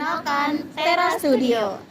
Perkenalkan, Tera Studio.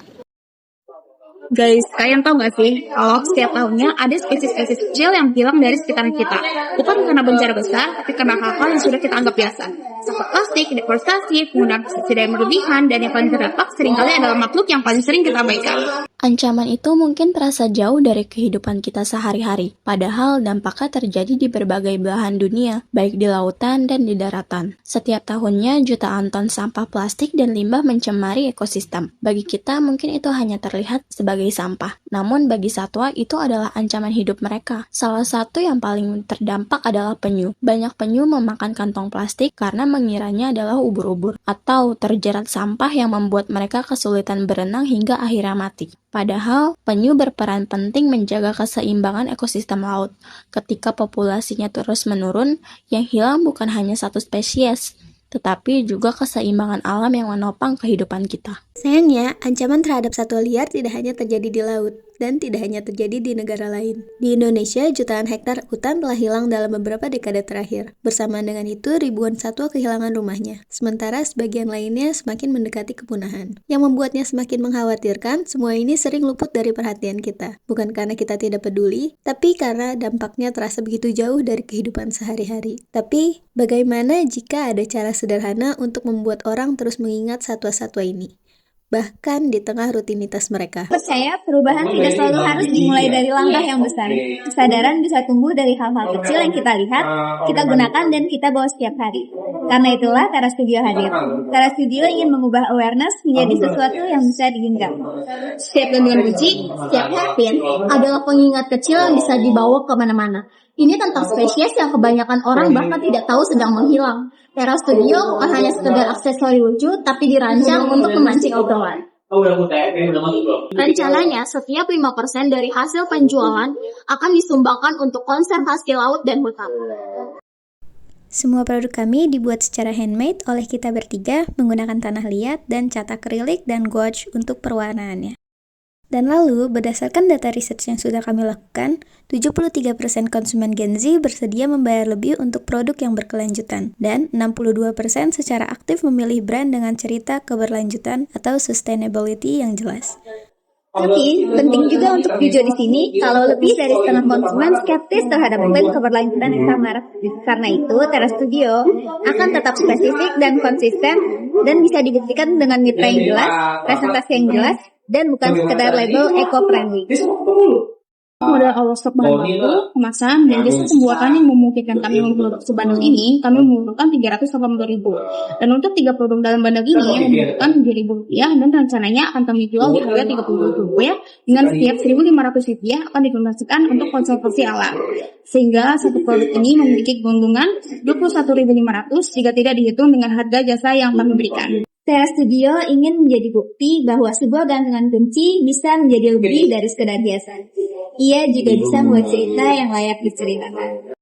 Guys, kalian tahu nggak sih kalau setiap tahunnya ada spesies-spesies kecil yang hilang dari sekitaran kita. Bukan karena bencana besar, tapi karena hal-hal yang sudah kita anggap biasa. Sampah plastik, deforestasi, penggunaan pestisida yang berlebihan, dan yang paling terdampak seringkali adalah makhluk yang paling sering kita abaikan. Ancaman itu mungkin terasa jauh dari kehidupan kita sehari-hari, padahal dampaknya terjadi di berbagai belahan dunia, baik di lautan dan di daratan. Setiap tahunnya jutaan ton sampah plastik dan limbah mencemari ekosistem. Bagi kita mungkin itu hanya terlihat sebagai sampah, namun bagi satwa itu adalah ancaman hidup mereka. Salah satu yang paling terdampak adalah penyu. Banyak penyu memakan kantong plastik karena mengiranya adalah ubur-ubur, atau terjerat sampah yang membuat mereka kesulitan berenang hingga akhirnya mati. Padahal, penyu berperan penting menjaga keseimbangan ekosistem laut. Ketika populasinya terus menurun, yang hilang bukan hanya satu spesies, tetapi juga keseimbangan alam yang menopang kehidupan kita. Sayangnya, ancaman terhadap satwa liar tidak hanya terjadi di laut, dan tidak hanya terjadi di negara lain. Di Indonesia, jutaan hektar hutan telah hilang dalam beberapa dekade terakhir. Bersamaan dengan itu, ribuan satwa kehilangan rumahnya. Sementara sebagian lainnya semakin mendekati kepunahan. Yang membuatnya semakin mengkhawatirkan, semua ini sering luput dari perhatian kita. Bukan karena kita tidak peduli, tapi karena dampaknya terasa begitu jauh dari kehidupan sehari-hari. Tapi, bagaimana jika ada cara sederhana untuk membuat orang terus mengingat satwa-satwa ini? Bahkan di tengah rutinitas mereka. Percaya perubahan tidak selalu harus dimulai dari langkah yang besar. Kesadaran bisa tumbuh dari hal-hal kecil yang kita lihat, kita gunakan, dan kita bawa setiap hari. Karena itulah Tera Studio hadir. Tera Studio ingin mengubah awareness menjadi sesuatu yang bisa digenggam. Setiap gantungan kunci, setiap hairpin adalah pengingat kecil yang bisa dibawa kemana-mana. Ini tentang spesies yang kebanyakan orang bahkan tidak tahu sedang menghilang. Tera Studio bukan hanya sekedar aksesori lucu, tapi dirancang untuk memancing obrolan. Rencananya, setiap 5% dari hasil penjualan akan disumbangkan untuk konservasi laut dan hutan. Semua produk kami dibuat secara handmade oleh kita bertiga menggunakan tanah liat dan cat akrilik dan gouache untuk perwarnaannya. Dan lalu, berdasarkan data research yang sudah kami lakukan, 73% konsumen Gen Z bersedia membayar lebih untuk produk yang berkelanjutan, dan 62% secara aktif memilih brand dengan cerita keberlanjutan atau sustainability yang jelas. Tapi, penting juga untuk jujur di sini, kalau lebih dari setengah konsumen skeptis terhadap klaim keberlanjutan e-commerce. Karena itu, Tera Studio akan tetap spesifik dan konsisten, dan bisa dibuktikan dengan mitra yang jelas, presentasi yang jelas, dan bukan sekedar label eco-friendly. Modal awal stok bahan baku, kemasan, dan jasa pembuatan yang memungkinkan kami memproduksi bandeng ini, kami membutuhkan Rp380.000. Dan untuk 3 produk dalam bandeng ini membutuhkan Rp7.000, dan rencananya akan kami jual di harga Rp30.000, dengan setiap Rp1.500 akan didonasikan untuk konservasi alam. Sehingga satu produk ini memiliki keuntungan Rp21.500 jika tidak dihitung dengan harga jasa yang kami berikan. Tera Studio ingin menjadi bukti bahwa sebuah gantungan kunci bisa menjadi lebih dari sekedar hiasan. Ia juga bisa membuat cerita yang layak diceritakan.